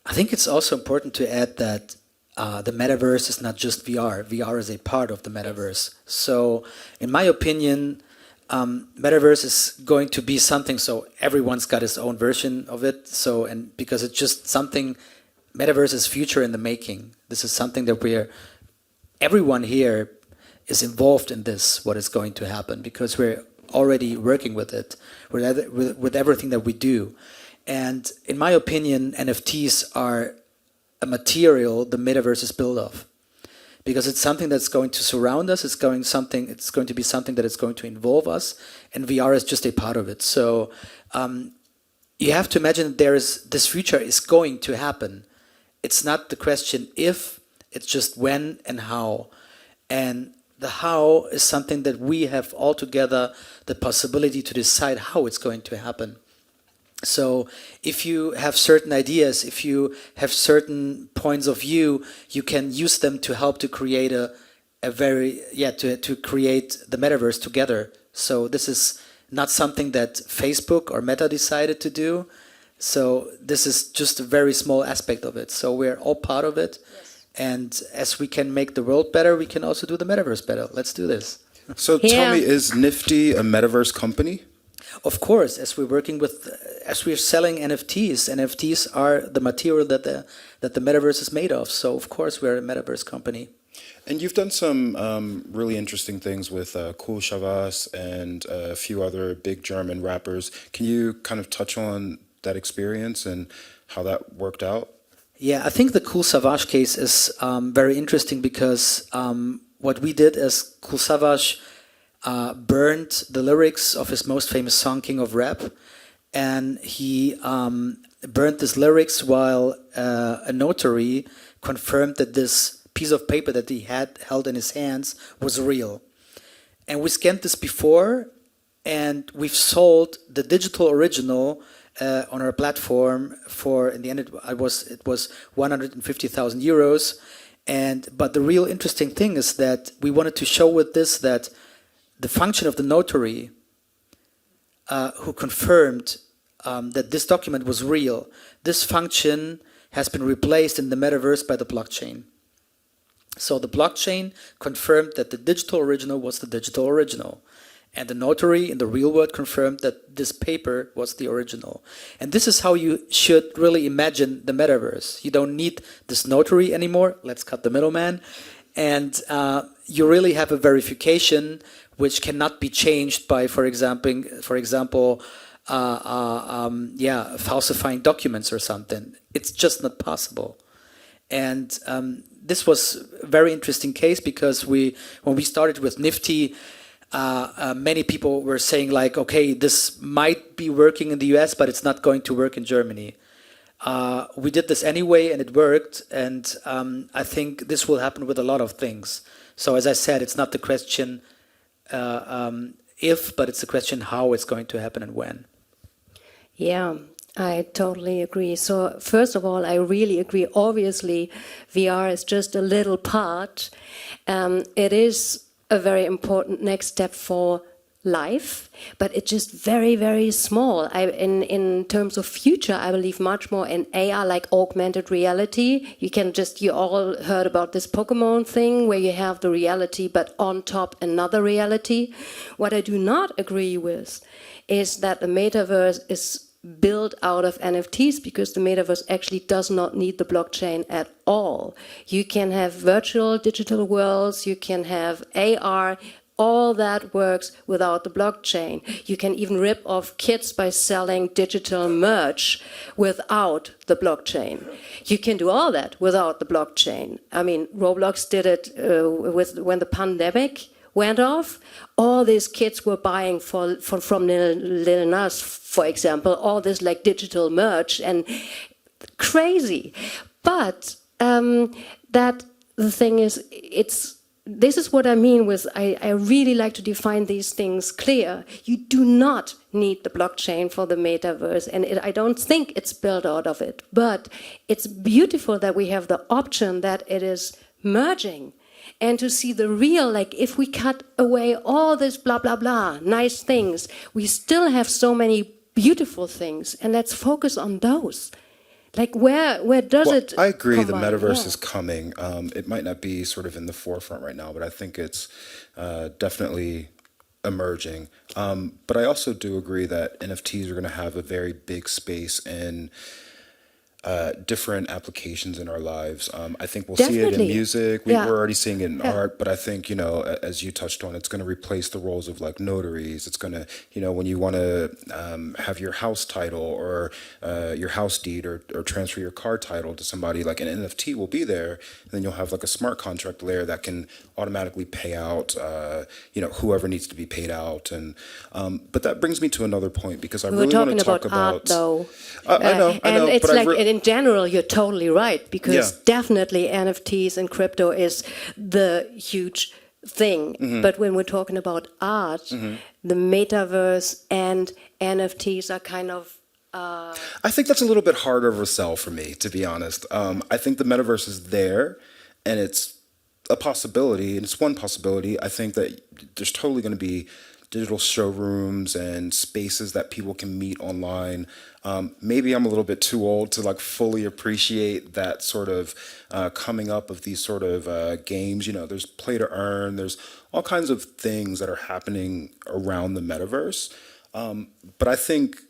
I think it's also important to add that the metaverse is not just VR. VR is a part of the metaverse. So, in my opinion, metaverse is going to be something. So everyone's got his own version of it. So, and because it's just something, metaverse is future in the making. This is something that everyone here is involved in this, what is going to happen, because we're already working with it, with everything that we do. And in my opinion, NFTs are a material the metaverse is built of, because it's something that's going to surround us. It's going to be something that is going to involve us, and VR is just a part of it. So you have to imagine that this future is going to happen. It's not the question if, it's just when and how. And the how is something that we have altogether the possibility to decide how it's going to happen. So if you have certain ideas, if you have certain points of view, you can use them to help to create to create the metaverse together. So this is not something that Facebook or Meta decided to do. So this is just a very small aspect of it. So we're all part of it. Yes. And as we can make the world better, we can also do the metaverse better. Let's do this. So tell me, is Niftee a metaverse company? Of course, as we're selling NFTs, NFTs are the material that the metaverse is made of. So of course we're a metaverse company. And you've done some really interesting things with Kool Savage and a few other big German rappers. Can you kind of touch on that experience and how that worked out? Yeah, I think the Kool Savage case is very interesting because what we did is Kool Savage burned the lyrics of his most famous song, King of Rap, and he burned these lyrics while a notary confirmed that this piece of paper that he had held in his hands was real. And we scanned this before, and we've sold the digital original on our platform for, in the end, it was 150,000 euros. But the real interesting thing is that we wanted to show with this that the function of the notary who confirmed that this document was real, this function has been replaced in the metaverse by the blockchain. So the blockchain confirmed that the digital original was the digital original. And the notary in the real world confirmed that this paper was the original. And this is how you should really imagine the metaverse. You don't need this notary anymore. Let's cut the middleman. And you really have a verification which cannot be changed by, for example, falsifying documents or something. It's just not possible. And this was a very interesting case because when we started with Niftee, many people were saying like, okay, this might be working in the US, but it's not going to work in Germany. We did this anyway, and it worked. And I think this will happen with a lot of things. So as I said, it's not the question if, but it's the question how it's going to happen and when. Yeah, I totally agree. So first of all, I really agree. Obviously, VR is just a little part. It is a very important next step for life, but it's just very, very small. In terms of future, I believe much more in AR, like augmented reality. You all heard about this Pokemon thing where you have the reality, but on top another reality. What I do not agree with is that the metaverse is built out of NFTs, because the metaverse actually does not need the blockchain at all. You can have virtual digital worlds, you can have AR, all that works without the blockchain. You can even rip off kids by selling digital merch without the blockchain. You can do all that without the blockchain. I mean, Roblox did it when the pandemic went off, all these kids were buying from Lil Nas, for example, all this like digital merch and crazy. But that the thing is, this is what I mean with I really like to define these things clear. You do not need the blockchain for the metaverse, and I don't think it's built out of it. But it's beautiful that we have the option that it is merging, and to see the real, like if we cut away all this blah blah blah nice things, we still have so many beautiful things, and let's focus on those. Like where does it? I agree. The combine? metaverse Yeah. is coming. It might not be sort of in the forefront right now, but I think it's definitely emerging. But I also do agree that NFTs are going to have a very big space in different applications in our lives. I think we'll see it in Definitely. music. Yeah. We're already seeing it in Yeah. art, but I think, as you touched on, it's going to replace the roles of like notaries. It's going to, when you want to have your house title or your house deed or transfer your car title to somebody, like an NFT will be there. And then you'll have like a smart contract layer that can automatically pay out, whoever needs to be paid out. And but that brings me to another point, because I We were really want talking to talk about art, though. I know, And it's but like, in general, you're totally right, because Yeah. definitely NFTs and crypto is the huge thing. Mm-hmm. But when we're talking about art, the metaverse and NFTs are kind of I think that's a little bit harder of a sell for me, to be honest. I think the metaverse is there, and it's a possibility, and it's one possibility. I think that there's totally going to be digital showrooms and spaces that people can meet online. Maybe I'm a little bit too old to like fully appreciate that sort of coming up of these sort of games. There's play to earn. There's all kinds of things that are happening around the metaverse. But I think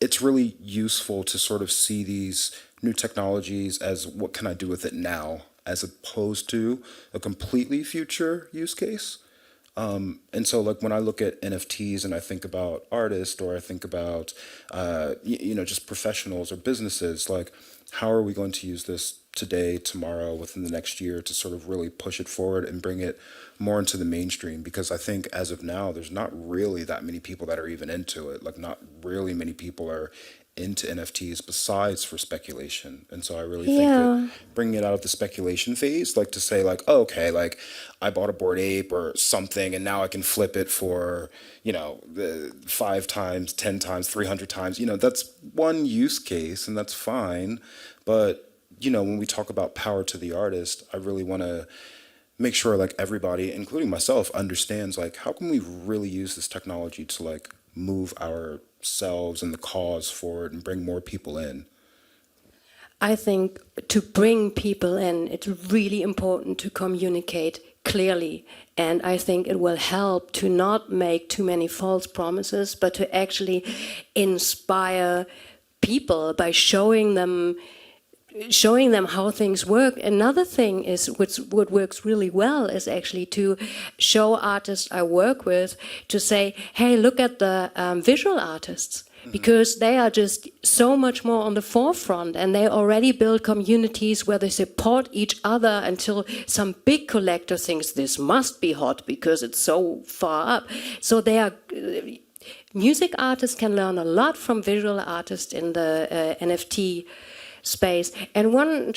it's really useful to sort of see these new technologies as what can I do with it now, as opposed to a completely future use case. And so like when I look at NFTs and I think about artists, or I think about, just professionals or businesses, like how are we going to use this today, tomorrow, within the next year to sort of really push it forward and bring it more into the mainstream? Because I think as of now, there's not really that many people that are even into it. Like not really many people are into NFTs besides for speculation. And so I really think that bringing it out of the speculation phase, like to say like, oh, okay, like I bought a Bored Ape or something and now I can flip it for, the 5 times, 10 times, 300 times, that's one use case and that's fine. But, when we talk about power to the artist, I really want to make sure like everybody, including myself, understands like how can we really use this technology to like move ourselves and the cause forward and bring more people in. I think to bring people in, it's really important to communicate clearly. And I think it will help to not make too many false promises, but to actually inspire people by showing them how things work. Another thing is what works really well is actually to show artists I work with to say, hey, look at the visual artists, because they are just so much more on the forefront, and they already build communities where they support each other until some big collector thinks this must be hot because it's so far up. So they are... music artists can learn a lot from visual artists in the NFT space. And one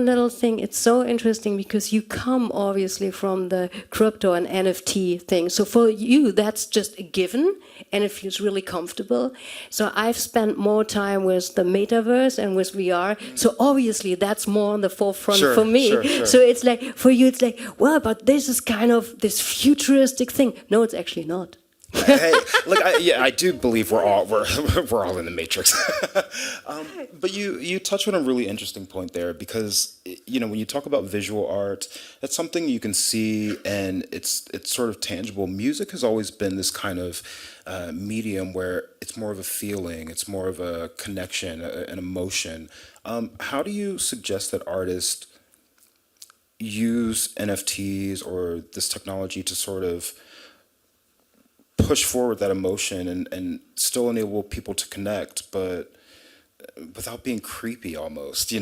little thing, it's so interesting because you come obviously from the crypto and NFT thing. So for you, that's just a given and it feels really comfortable. So I've spent more time with the metaverse and with VR. So obviously that's more on the forefront for me. Sure. So it's like, for you, it's like, well, but this is kind of this futuristic thing. No, it's actually not. Hey, look, I do believe we're all in the matrix. But you touch on a really interesting point there, because when you talk about visual art, that's something you can see and it's sort of tangible. Music has always been this kind of medium where it's more of a feeling, it's more of a connection, an emotion. How do you suggest that artists use NFTs or this technology to sort of push forward that emotion and still enable people to connect, but without being creepy almost,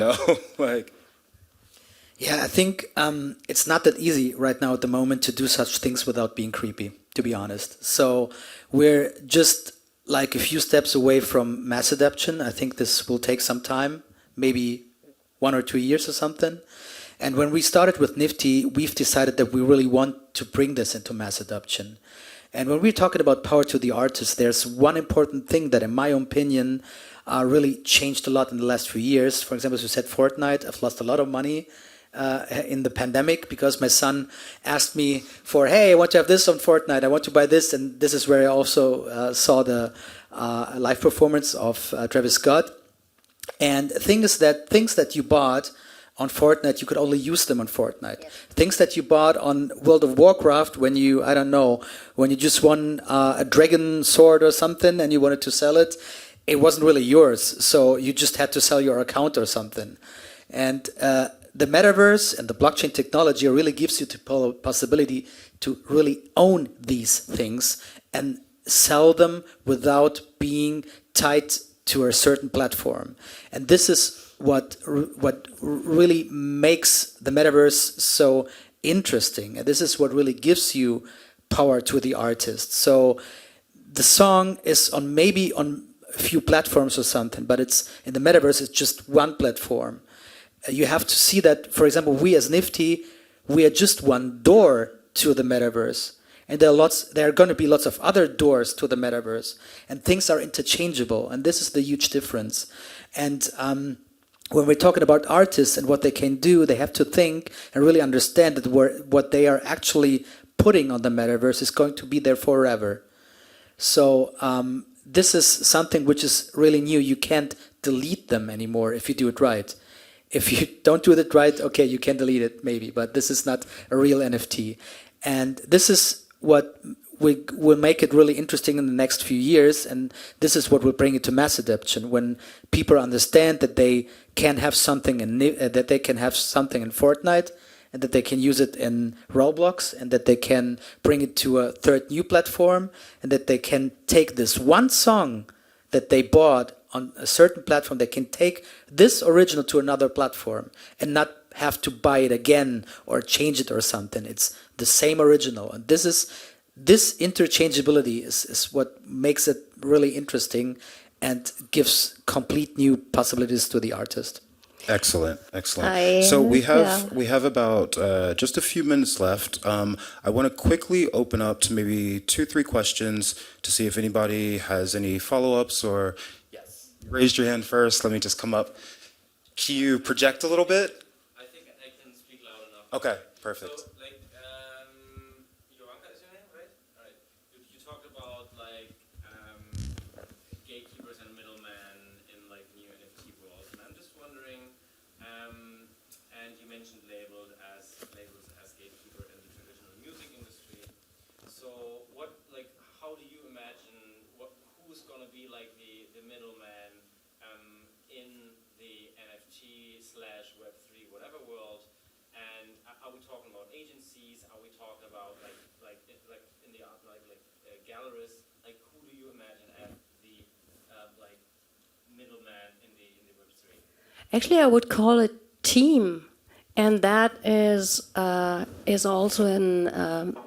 like... Yeah, I think it's not that easy right now at the moment to do such things without being creepy, to be honest. So we're just like a few steps away from mass adoption. I think this will take some time, maybe 1 or 2 years or something. And when we started with Niftee, we've decided that we really want to bring this into mass adoption. And when we're talking about power to the artist, there's one important thing that, in my opinion, really changed a lot in the last few years. For example, as you said, Fortnite, I've lost a lot of money in the pandemic because my son asked me for, hey, I want to have this on Fortnite, I want to buy this, and this is where I also saw the live performance of Travis Scott. And the thing is that things that you bought on Fortnite, you could only use them on Fortnite. Yes. Things that you bought on World of Warcraft when you, I don't know, when you just won a dragon sword or something and you wanted to sell it, it wasn't really yours. So you just had to sell your account or something. And the metaverse and the blockchain technology really gives you the possibility to really own these things and sell them without being tied to a certain platform. And this is what really makes the metaverse so interesting. And this is what really gives you power to the artist. So the song is on maybe on a few platforms or something, but it's in the metaverse, it's just one platform. You have to see that, for example, we as Niftee, we are just one door to the metaverse. And there are going to be lots of other doors to the metaverse. And things are interchangeable. And this is the huge difference. And when we're talking about artists and what they can do, they have to think and really understand that what they are actually putting on the metaverse is going to be there forever. So this is something which is really new. You can't delete them anymore if you do it right. If you don't do it right, okay, you can delete it maybe, but this is not a real NFT. And this is what will make it really interesting in the next few years, and this is what will bring it to mass adoption, when people understand that they can have something in Fortnite, and that they can use it in Roblox, and that they can bring it to a third new platform, and that they can take this one song that they bought on a certain platform, they can take this original to another platform and not have to buy it again or change it or something. It's the same original. And this interchangeability is what makes it really interesting and gives complete new possibilities to the artist. Excellent, excellent. So we have about just a few minutes left. I want to quickly open up to maybe 2-3 questions to see if anybody has any follow-ups or raised your hand first. Let me just come up. Can you project a little bit? I think I can speak loud enough. Okay, perfect. So, Jovanka is your name, right? All right. You talked about gatekeepers and middlemen in new NFT world, and I'm just wondering. And you mentioned labels as gatekeeper in the traditional music industry. So, how do you imagine who's going to be the middleman in the NFT/Web3 whatever world? And are we talking about agencies? Are we talking about in the art galleries? Who do you imagine as the middleman in the Web3? Actually, I would call it team. And that is also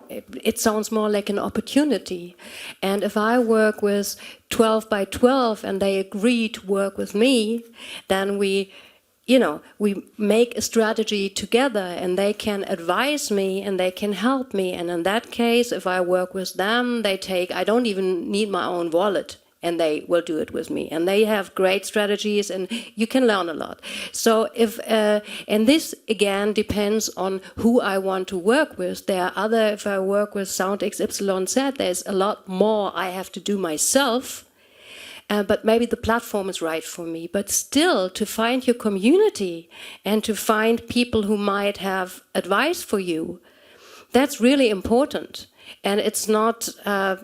it sounds more like an opportunity. And if I work with 12 by 12 and they agree to work with me, then we make a strategy together and they can advise me and they can help me. And in that case, if I work with them, I don't even need my own wallet. And they will do it with me. And they have great strategies, and you can learn a lot. So and this again depends on who I want to work with. If I work with Sound XYZ, there's a lot more I have to do myself. But maybe the platform is right for me. But still, to find your community and to find people who might have advice for you, that's really important. And it's not, I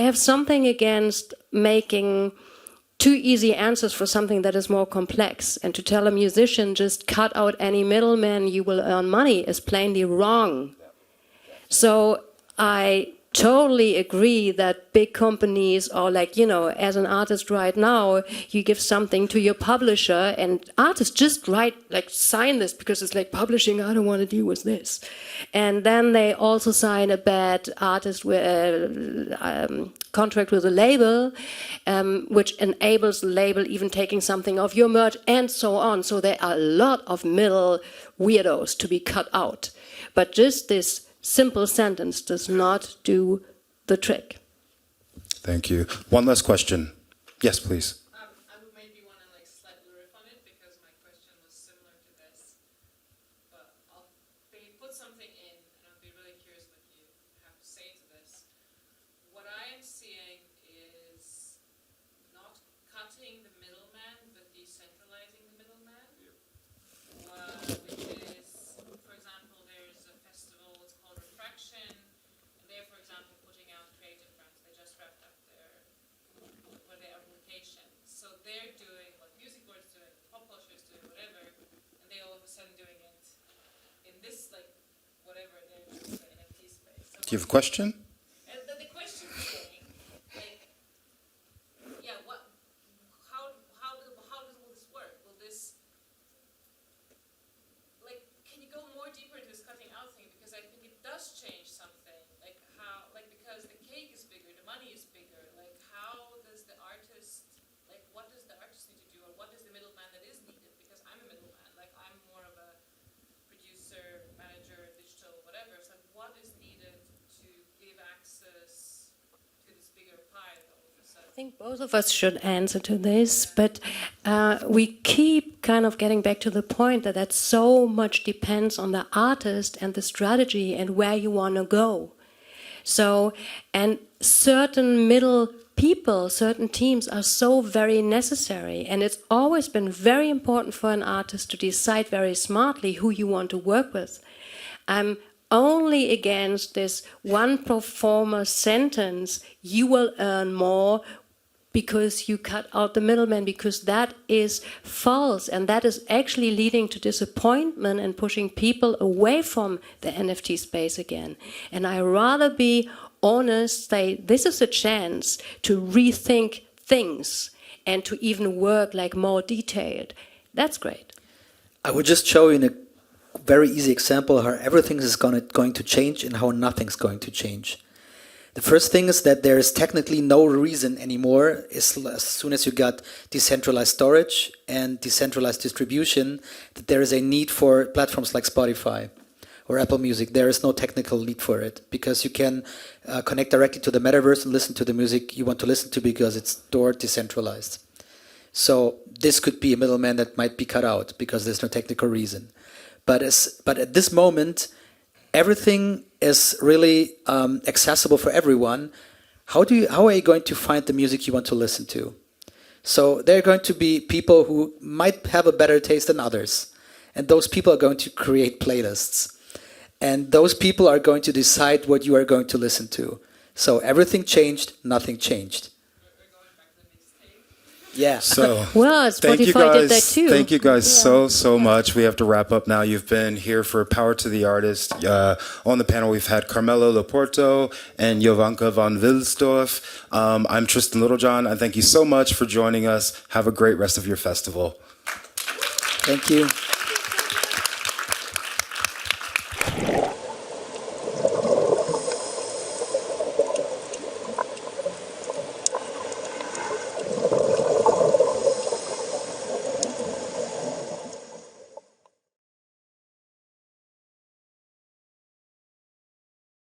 have something against making too easy answers for something that is more complex. And to tell a musician, just cut out any middleman, you will earn money, is plainly wrong. So I totally agree that big companies are like, you know, as an artist right now, you give something to your publisher and artists just write, like, sign this because it's like publishing, I don't want to deal with this. And then they also sign a bad artist contract with a label, which enables the label even taking something off your merch and so on. So there are a lot of middle weirdos to be cut out. But just this simple sentence does not do the trick. Thank you. One last question. Yes, please. I would maybe want to like slightly riff on it because my question was similar to this, but I'll maybe put something in and I'll be really curious what you have to say to this. What I am seeing is not cutting the middleman, but decentralizing the middleman, which is, for example, there's a festival, it's called Refraction, and they're, for example, putting out creative grants. They just wrapped up their application. So they're doing what music board's doing, Pop-Kultur is doing, whatever, and they all of a sudden doing it in this, like, whatever they're doing in the NFT space. So Do you have a question? the question being, like, yeah, how does all this work? Will this, like, can you go more deeper into this cutting out thing? Because I think it does change something. Like how, like, because the cake is bigger, the money is bigger. Like, how does the artist, like, what does the artist need to do, or what is the middleman that is needed? Because I'm a middleman. Like, I'm more of a producer, manager, digital, whatever. So, like, what is needed to give access to this bigger pie all of a sudden? I think both of us should answer to this, but we keep kind of getting back to the point that so much depends on the artist and the strategy and where you want to go. So, and certain middle people, certain teams are so very necessary, and it's always been very important for an artist to decide very smartly who you want to work with. I'm only against this one pro forma sentence, you will earn more because you cut out the middleman, because that is false, and that is actually leading to disappointment and pushing people away from the NFT space again. And I rather be honest, say this is a chance to rethink things and to even work like more detailed. That's great. I would just show you in a very easy example how everything is going to change and how nothing's going to change. The first thing is that there is technically no reason anymore, as soon as you got decentralized storage and decentralized distribution, that there is a need for platforms like Spotify or Apple Music. There is no technical need for it because you can connect directly to the metaverse and listen to the music you want to listen to because it's stored decentralized. So this could be a middleman that might be cut out because there's no technical reason. But at this moment, everything is really accessible for everyone. How are you going to find the music you want to listen to? So there are going to be people who might have a better taste than others. And those people are going to create playlists. And those people are going to decide what you are going to listen to. So everything changed, nothing changed. Yeah. So Well, thank you Spotify did that guys. too. Thank you guys so much. We have to wrap up now. You've been here for Power to the Artist. On the panel, we've had Carmelo Lo Porto and Jovanka von Wilsdorf. I'm Tristan Littlejohn. And thank you so much for joining us. Have a great rest of your festival. Thank you.